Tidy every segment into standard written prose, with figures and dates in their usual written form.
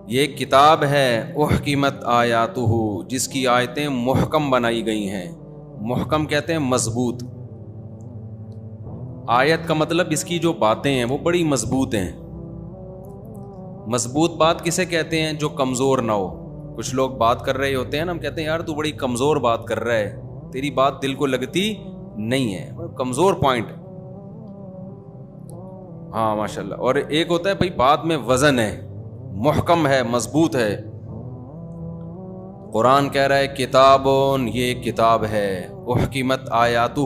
یہ ایک کتاب ہے احکمت آیاتہ، جس کی آیتیں محکم بنائی گئی ہیں. محکم کہتے ہیں مضبوط. آیت کا مطلب اس کی جو باتیں ہیں وہ بڑی مضبوط ہیں. مضبوط بات کسے کہتے ہیں؟ جو کمزور نہ ہو. کچھ لوگ بات کر رہے ہوتے ہیں نا، ہم کہتے ہیں یار تو بڑی کمزور بات کر رہا ہے، تیری بات دل کو لگتی نہیں ہے، کمزور پوائنٹ. ہاں ماشاء اللہ. اور ایک ہوتا ہے بھائی بات میں وزن ہے، محکم ہے، مضبوط ہے. قرآن کہہ رہا ہے کتابون، یہ کتاب ہے، احکمت آیاتہ،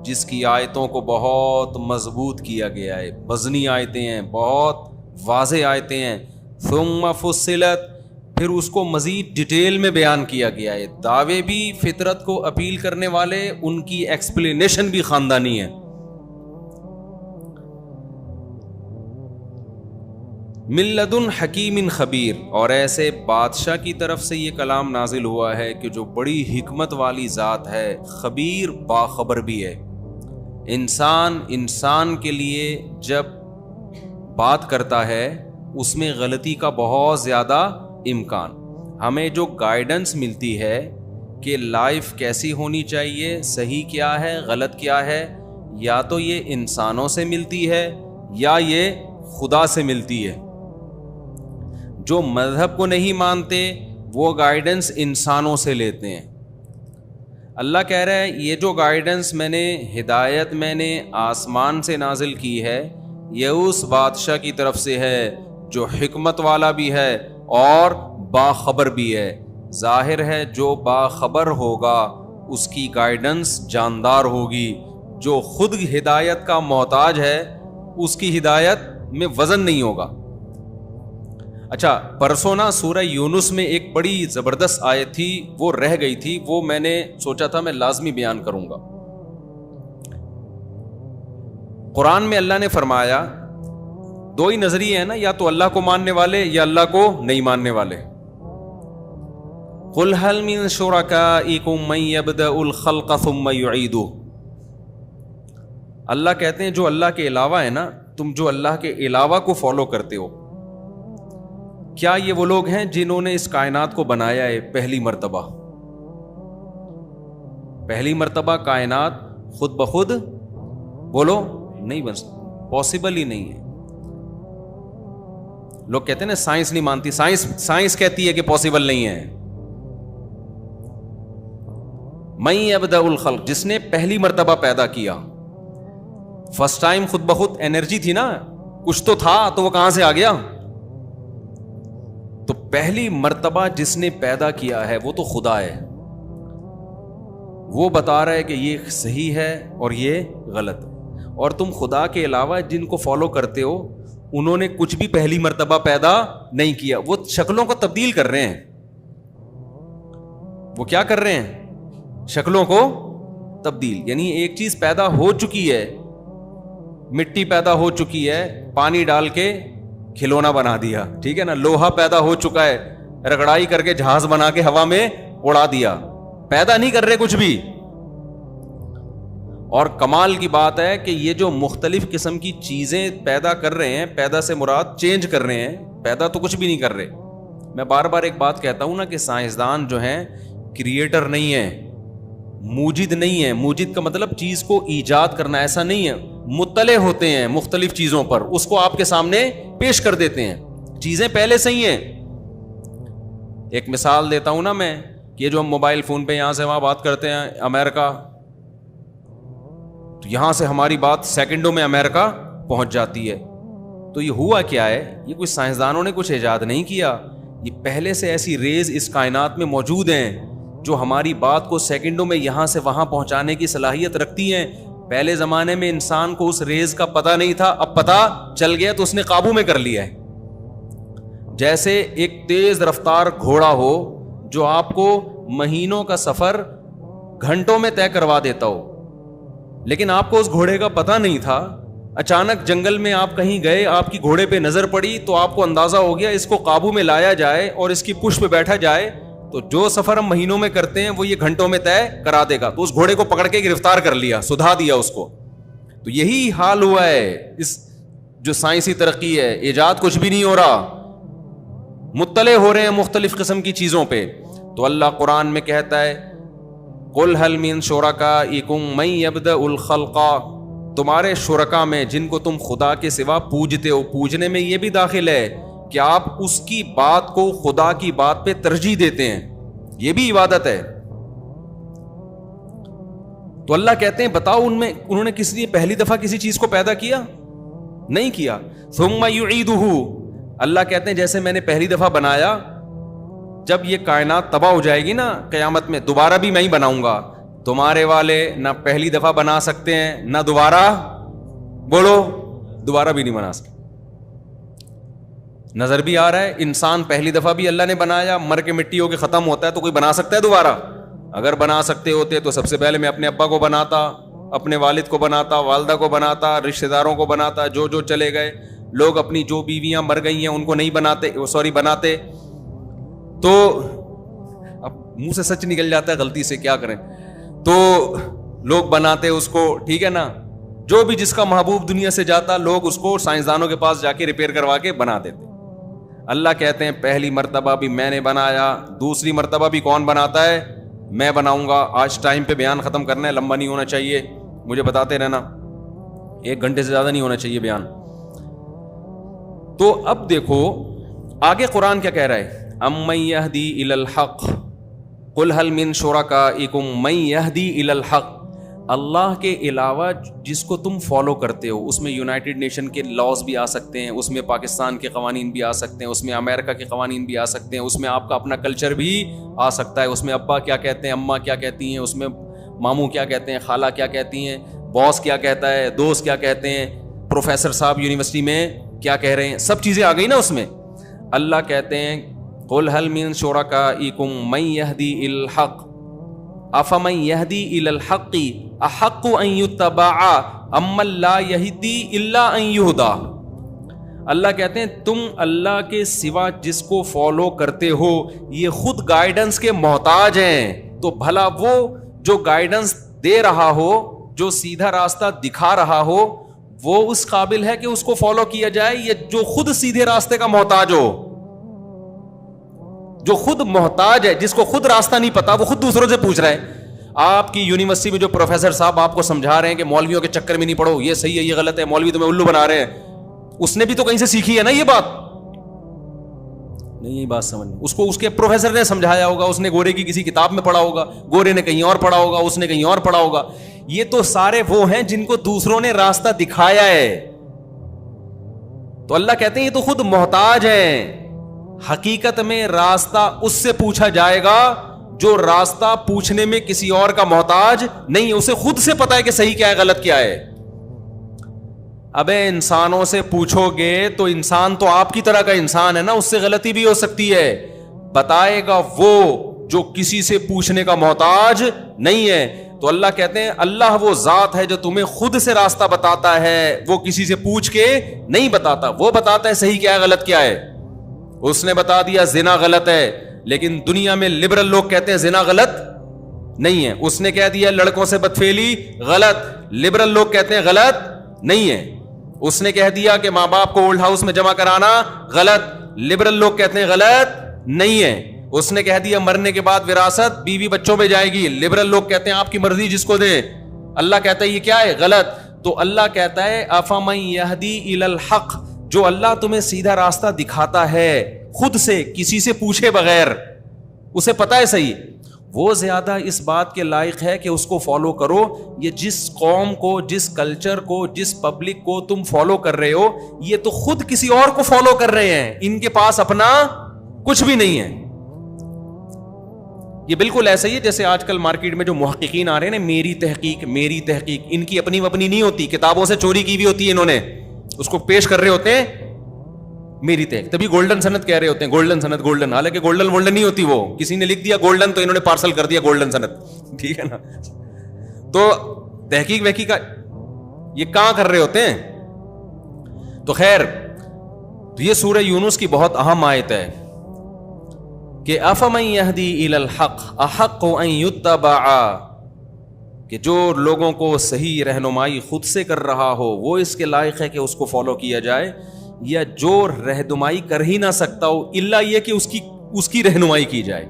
جس کی آیتوں کو بہت مضبوط کیا گیا ہے. وزنی آیتیں ہیں، بہت واضح آیتیں ہیں. ثم فصلت، پھر اس کو مزید ڈیٹیل میں بیان کیا گیا ہے. دعوے بھی فطرت کو اپیل کرنے والے، ان کی ایکسپلینیشن بھی خاندانی ہے. من لدن حکیم خبیر، اور ایسے بادشاہ کی طرف سے یہ کلام نازل ہوا ہے کہ جو بڑی حکمت والی ذات ہے، خبیر باخبر بھی ہے. انسان کے لیے جب بات کرتا ہے اس میں غلطی کا بہت زیادہ امکان. ہمیں جو گائیڈنس ملتی ہے کہ لائف کیسی ہونی چاہیے، صحیح کیا ہے، غلط کیا ہے، یا تو یہ انسانوں سے ملتی ہے یا یہ خدا سے ملتی ہے. جو مذہب کو نہیں مانتے وہ گائیڈنس انسانوں سے لیتے ہیں. اللہ کہہ رہا ہے یہ جو گائیڈنس میں نے، ہدایت میں نے آسمان سے نازل کی ہے، یہ اس بادشاہ کی طرف سے ہے جو حکمت والا بھی ہے اور باخبر بھی ہے. ظاہر ہے جو باخبر ہوگا اس کی گائیڈنس جاندار ہوگی. جو خود ہدایت کا محتاج ہے اس کی ہدایت میں وزن نہیں ہوگا. اچھا، پرسوں نا سورہ یونس میں ایک بڑی زبردست آیت تھی، وہ رہ گئی تھی، وہ میں نے سوچا تھا میں لازمی بیان کروں گا. قرآن میں اللہ نے فرمایا دو ہی نظریے ہیں نا، یا تو اللہ کو ماننے والے یا اللہ کو نہیں ماننے والے. قُلْ هَلْ مِن شُرَكَائِكُم مَّن يَبْدَأُ الْخَلْقَ ثُمَّ يُعِيدُهُ. اللہ کہتے ہیں جو اللہ کے علاوہ ہے نا، تم جو اللہ کے علاوہ کو فالو کرتے ہو، کیا یہ وہ لوگ ہیں جنہوں نے اس کائنات کو بنایا ہے پہلی مرتبہ؟ پہلی مرتبہ کائنات خود بخود بولو نہیں بن سکتی، پاسبل ہی نہیں ہے. لوگ کہتے ہیں نا سائنس نہیں مانتی، سائنس کہتی ہے کہ پاسبل نہیں ہے. من یبدأ الخلق، جس نے پہلی مرتبہ پیدا کیا. فرسٹ ٹائم خود بخود انرجی تھی نا، کچھ تو تھا، تو وہ کہاں سے آ گیا؟ تو پہلی مرتبہ جس نے پیدا کیا ہے وہ تو خدا ہے. وہ بتا رہا ہے کہ یہ صحیح ہے اور یہ غلط ہے. اور تم خدا کے علاوہ جن کو فالو کرتے ہو انہوں نے کچھ بھی پہلی مرتبہ پیدا نہیں کیا. وہ شکلوں کو تبدیل کر رہے ہیں. وہ کیا کر رہے ہیں؟ شکلوں کو تبدیل. یعنی ایک چیز پیدا ہو چکی ہے، مٹی پیدا ہو چکی ہے، پانی ڈال کے کھلونا بنا دیا، ٹھیک ہے نا. لوہا پیدا ہو چکا ہے، رگڑائی کر کے جہاز بنا کے ہوا میں اڑا دیا. پیدا نہیں کر رہے کچھ بھی. اور کمال کی بات ہے کہ یہ جو مختلف قسم کی چیزیں پیدا کر رہے ہیں، پیدا سے مراد چینج کر رہے ہیں، پیدا تو کچھ بھی نہیں کر رہے. میں بار بار ایک بات کہتا ہوں نا کہ سائنسدان جو ہیں کریٹر نہیں ہیں، موجد نہیں ہیں. موجد کا مطلب چیز کو ایجاد کرنا، ایسا نہیں ہے. مطلع ہوتے ہیں مختلف چیزوں پر، اس کو آپ کے سامنے پیش کر دیتے ہیں. چیزیں پہلے سے ہی ہیں. ایک مثال دیتا ہوں نا میں، کہ جو ہم موبائل فون پہ یہاں سے وہاں بات کرتے ہیں، امریکہ، تو یہاں سے ہماری بات سیکنڈوں میں امریکہ پہنچ جاتی ہے. تو یہ ہوا کیا ہے؟ یہ کچھ سائنسدانوں نے کچھ ایجاد نہیں کیا. یہ پہلے سے ایسی ریز اس کائنات میں موجود ہیں جو ہماری بات کو سیکنڈوں میں یہاں سے وہاں پہنچانے کی صلاحیت رکھتی ہیں. پہلے زمانے میں انسان کو اس ریز کا پتہ نہیں تھا، اب پتہ چل گیا تو اس نے قابو میں کر لیا ہے. جیسے ایک تیز رفتار گھوڑا ہو جو آپ کو مہینوں کا سفر گھنٹوں میں طے کروا دیتا ہو، لیکن آپ کو اس گھوڑے کا پتہ نہیں تھا. اچانک جنگل میں آپ کہیں گئے، آپ کی گھوڑے پہ نظر پڑی تو آپ کو اندازہ ہو گیا اس کو قابو میں لایا جائے اور اس کی پشت پہ بیٹھا جائے تو جو سفر ہم مہینوں میں کرتے ہیں وہ یہ گھنٹوں میں طے کرا دے گا. تو اس گھوڑے کو پکڑ کے گرفتار کر لیا، سدھا دیا اس کو. تو یہی حال ہوا ہے اس جو سائنسی ترقی ہے. ایجاد کچھ بھی نہیں ہو رہا، مطلع ہو رہے ہیں مختلف قسم کی چیزوں پہ. تو اللہ قرآن میں کہتا ہے قل هل من شرکائکم من یبدأ الخلق، تمہارے شرکا میں جن کو تم خدا کے سوا پوجتے ہو، پوجنے میں یہ بھی داخل ہے کہ آپ اس کی بات کو خدا کی بات پہ ترجیح دیتے ہیں، یہ بھی عبادت ہے. تو اللہ کہتے ہیں بتاؤ ان میں انہوں نے کس لیے پہلی دفعہ کسی چیز کو پیدا کیا؟ نہیں کیا. ثم یعیدہ، اللہ کہتے ہیں جیسے میں نے پہلی دفعہ بنایا، جب یہ کائنات تباہ ہو جائے گی نا قیامت میں، دوبارہ بھی میں ہی بناؤں گا. تمہارے والے نہ پہلی دفعہ بنا سکتے ہیں نہ دوبارہ، بولو دوبارہ بھی نہیں بنا سکتے. نظر بھی آ رہا ہے انسان پہلی دفعہ بھی اللہ نے بنایا، مر کے مٹی ہو کے ختم ہوتا ہے، تو کوئی بنا سکتا ہے دوبارہ؟ اگر بنا سکتے ہوتے تو سب سے پہلے میں اپنے ابا کو بناتا، اپنے والد کو بناتا، والدہ کو بناتا، رشتہ داروں کو بناتا، جو چلے گئے لوگ، اپنی جو بیویاں مر گئی ہیں ان کو نہیں بناتے، بناتے. تو اب منہ سے سچ نکل جاتا ہے غلطی سے، کیا کریں. تو لوگ بناتے اس کو، ٹھیک ہے نا، جو بھی جس کا محبوب دنیا سے جاتا لوگ اس کو سائنسدانوں کے پاس جا کے ریپیئر کروا کے بنا دیتے. اللہ کہتے ہیں پہلی مرتبہ بھی میں نے بنایا، دوسری مرتبہ بھی کون بناتا ہے؟ میں بناؤں گا. آج ٹائم پہ بیان ختم کرنا ہے، لمبا نہیں ہونا چاہیے، مجھے بتاتے رہنا، 1 گھنٹے سے زیادہ نہیں ہونا چاہیے بیان. تو اب دیکھو آگے قرآن کیا کہہ رہا ہے، امن یہدی الی الحق قل هل من شرکائکم من یہدی الی الحق. اللہ کے علاوہ جس کو تم فالو کرتے ہو، اس میں یونائٹڈ نیشن کے لاز بھی آ سکتے ہیں، اس میں پاکستان کے قوانین بھی آ سکتے ہیں، اس میں امریکہ کے قوانین بھی آ سکتے ہیں، اس میں آپ کا اپنا کلچر بھی آ سکتا ہے، اس میں ابا کیا کہتے ہیں، اماں کیا کہتی ہیں، اس میں ماموں کیا کہتے ہیں، خالہ کیا کہتی ہیں، باس کیا کہتا ہے، دوست کیا کہتے ہیں، پروفیسر صاحب یونیورسٹی میں کیا کہہ رہے ہیں، سب چیزیں آ گئی نا اس میں. اللہ کہتے ہیں قل هل من شرکائکم من یہدی الی الحق افمن یہدی الی الحق احق ان یتبع امن لا یہدی الا ان یہدی. اللہ کہتے ہیں تم اللہ کے سوا جس کو فالو کرتے ہو یہ خود گائیڈنس کے محتاج ہیں، تو بھلا وہ جو گائیڈنس دے رہا ہو، جو سیدھا راستہ دکھا رہا ہو، وہ اس قابل ہے کہ اس کو فالو کیا جائے، یا جو خود سیدھے راستے کا محتاج ہو؟ جو خود محتاج ہے، جس کو خود راستہ نہیں پتا، وہ خود دوسروں سے پوچھ رہا ہے. آپ کی یونیورسٹی میں جو پروفیسر صاحب آپ کو سمجھا رہے ہیں کہ مولویوں کے چکر میں نہیں پڑو، یہ صحیح ہے یہ غلط ہے، مولوی تمہیں الو بنا رہے ہیں، اس نے بھی تو کہیں سے سیکھی ہے نا یہ بات. نہیں یہ بات سمجھ، اس کو اس کے پروفیسر نے سمجھایا ہوگا، اس نے گورے کی کسی کتاب میں پڑھا ہوگا، گورے نے کہیں اور پڑھا ہوگا، اس نے کہیں اور پڑھا ہوگا. یہ تو سارے وہ ہیں جن کو دوسروں نے راستہ دکھایا ہے. تو اللہ کہتے ہیں یہ تو خود محتاج ہیں. حقیقت میں راستہ اس سے پوچھا جائے گا جو راستہ پوچھنے میں کسی اور کا محتاج نہیں ہے، اسے خود سے پتا ہے کہ صحیح کیا ہے غلط کیا ہے. ابے انسانوں سے پوچھو گے تو انسان تو آپ کی طرح کا انسان ہے نا، اس سے غلطی بھی ہو سکتی ہے. بتائے گا وہ جو کسی سے پوچھنے کا محتاج نہیں ہے. تو اللہ کہتے ہیں اللہ وہ ذات ہے جو تمہیں خود سے راستہ بتاتا ہے، وہ کسی سے پوچھ کے نہیں بتاتا، وہ بتاتا ہے صحیح کیا ہے غلط کیا ہے. اس نے بتا دیا زنا غلط ہے، لیکن دنیا میں لبرل لوگ کہتے ہیں زنا غلط نہیں ہے. اس نے کہہ دیا لڑکوں سے بدفعلی غلط، لبرل لوگ کہتے ہیں غلط نہیں ہے. اس نے کہہ دیا کہ ماں باپ کو اولڈ ہاؤس میں جمع کرانا غلط، لبرل لوگ کہتے ہیں غلط نہیں ہے. اس نے کہہ دیا مرنے کے بعد وراثت بیوی بچوں پہ جائے گی، لبرل لوگ کہتے ہیں آپ کی مرضی جس کو دے. اللہ کہتا ہے یہ کیا ہے غلط. تو اللہ کہتا ہے افمن یہدی الی الحق، جو اللہ تمہیں سیدھا راستہ دکھاتا ہے خود سے، کسی سے پوچھے بغیر، اسے پتا ہے صحیح، وہ زیادہ اس بات کے لائق ہے کہ اس کو فالو کرو. یہ جس قوم کو، جس کلچر کو، جس پبلک کو تم فالو کر رہے ہو، یہ تو خود کسی اور کو فالو کر رہے ہیں، ان کے پاس اپنا کچھ بھی نہیں ہے. یہ بالکل ایسا ہی ہے جیسے آج کل مارکیٹ میں جو محققین آ رہے ہیں نا، میری تحقیق، ان کی اپنی نہیں ہوتی، کتابوں سے چوری کی بھی ہوتی ہے، انہوں نے اس کو پیش کر رہے ہوتے ہیں میری تحقیق، تبھی گولڈن سند کہہ رہے ہوتے ہیں، گولڈن سند، گولڈن، حالانکہ گولڈن نہیں ہوتی، وہ کسی نے لکھ دیا گولڈن تو انہوں نے پارسل کر دیا گولڈن سند، ٹھیک ہے نا. تو تحقیق کا یہ کہاں کر رہے ہوتے ہیں. تو خیر یہ سورہ یونس کی بہت اہم آیت ہے کہ افمن یہدی الی الحق احق ان یتبع، کہ جو لوگوں کو صحیح رہنمائی خود سے کر رہا ہو وہ اس کے لائق ہے کہ اس کو فالو کیا جائے، یا جو رہنمائی کر ہی نہ سکتا ہو الا یہ کہ اس کی رہنمائی کی جائے.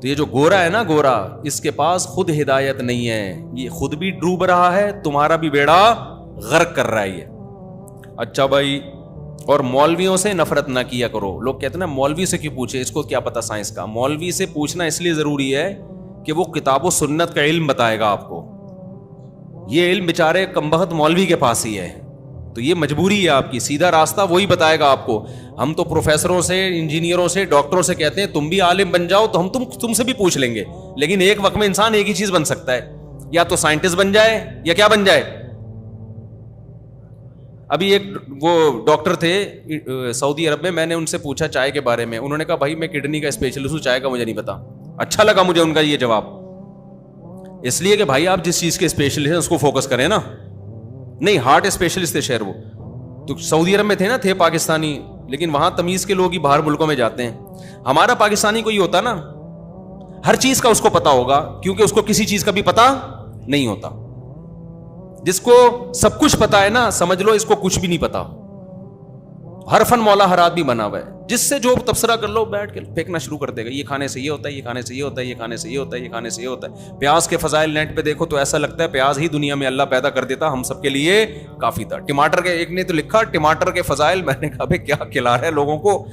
تو یہ جو گورا ہے نا گورا, اس کے پاس خود ہدایت نہیں ہے, یہ خود بھی ڈوب رہا ہے, تمہارا بھی بیڑا غرق کر رہا ہے یہ. اچھا بھائی, اور مولویوں سے نفرت نہ کیا کرو. لوگ کہتے ہیں نا مولوی سے کیوں پوچھے, اس کو کیا پتا سائنس کا. مولوی سے پوچھنا اس لیے ضروری ہے کہ وہ کتاب و سنت کا علم بتائے گا آپ کو. یہ علم بیچارے کمبخت مولوی کے پاس ہی ہے, تو یہ مجبوری ہے آپ کی. سیدھا راستہ وہی بتائے گا آپ کو. ہم تو پروفیسروں سے, انجینئروں سے, ڈاکٹروں سے کہتے ہیں تم بھی عالم بن جاؤ, تو ہم تم سے بھی پوچھ لیں گے. لیکن ایک وقت میں انسان ایک ہی چیز بن سکتا ہے, یا تو سائنٹسٹ بن جائے یا کیا بن جائے. ابھی ایک وہ ڈاکٹر تھے سعودی عرب میں نے ان سے پوچھا چائے کے بارے میں. انہوں نے کہا بھائی میں کڈنی کا اسپیشلسٹ ہوں, چائے کا مجھے نہیں پتا. اچھا لگا مجھے ان کا یہ جواب, اس لیے کہ بھائی آپ جس چیز کے اسپیشلسٹ ہیں اس کو فوکس کریں نا. نہیں, ہارٹ اسپیشلسٹ تھے شہر وہ تو سعودی عرب میں تھے نا, تھے پاکستانی, لیکن وہاں تمیز کے لوگ ہی باہر ملکوں میں جاتے ہیں. ہمارا پاکستانی کوئی ہوتا نا ہر چیز کا اس کو پتا ہوگا, کیونکہ اس کو کسی چیز کا بھی پتا نہیں ہوتا. جس کو سب کچھ پتا ہے نا, سمجھ لو اس کو کچھ بھی نہیں پتا. ہر فن مولا ہر آدمی بنا ہوا ہے, جس سے جو تبصرہ کر لو بیٹھ کے پھینکنا شروع کر دے گا. یہ کھانے سے یہ ہوتا ہے, یہ کھانے سے یہ ہوتا ہے, یہ کھانے سے یہ ہوتا ہے, یہ کھانے سے یہ ہوتا ہے. پیاز کے فضائل نیٹ پہ دیکھو تو ایسا لگتا ہے پیاز ہی دنیا میں اللہ پیدا کر دیتا, ہم سب کے لیے کافی تھا. ٹماٹر کے ایک نے تو لکھا ٹماٹر کے فضائل, میں نے کہا بھائی کیا کھلا رہا ہے لوگوں کو.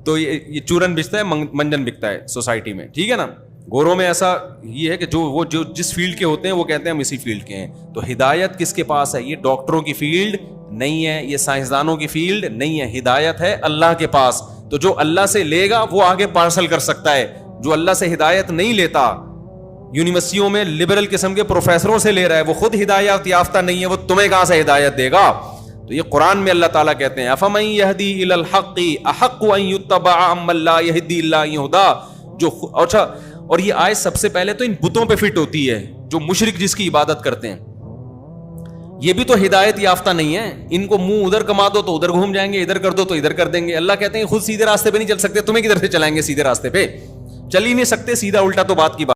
تو یہ چورن بکتا ہے, منجن بکتا ہے سوسائٹی میں, ٹھیک ہے نا. گوروں میں ایسا یہ ہے کہ جو جس فیلڈ کے ہوتے ہیں وہ کہتے ہیں ہم اسی فیلڈ کے ہیں. تو ہدایت کس کے پاس ہے؟ یہ ڈاکٹروں کی فیلڈ نہیں ہے, یہ سائنسدانوں کی فیلڈ نہیں ہے. ہدایت ہے اللہ کے پاس. تو جو اللہ سے لے گا وہ آگے پارسل کر سکتا ہے. جو اللہ سے ہدایت نہیں لیتا, یونیورسٹیوں میں لبرل قسم کے پروفیسروں سے لے رہا ہے, وہ خود ہدایت یافتہ نہیں ہے, وہ تمہیں کہاں سے ہدایت دے گا؟ تو یہ قرآن میں اللہ تعالیٰ کہتے ہیں افمن یہدی الی الحق احق ان یتبع امن لا یہدی الا ان یہدی. جو اچھا, اور یہ آیت سب سے پہلے تو ان بتوں پہ فٹ ہوتی ہے جو مشرک جس کی عبادت کرتے ہیں. یہ بھی تو ہدایت یافتہ نہیں ہے. ان کو منہ ادھر کما دو تو ادھر گھوم جائیں گے, ادھر کر دو تو ادھر کر دیں گے. اللہ کہتے ہیں خود سیدھے راستے پہ نہیں چل سکتے, تمہیں کدھر سے چلائیں گے سیدھے راستے پہ؟ چل ہی نہیں سکتے, سیدھا الٹا تو بات کی بات.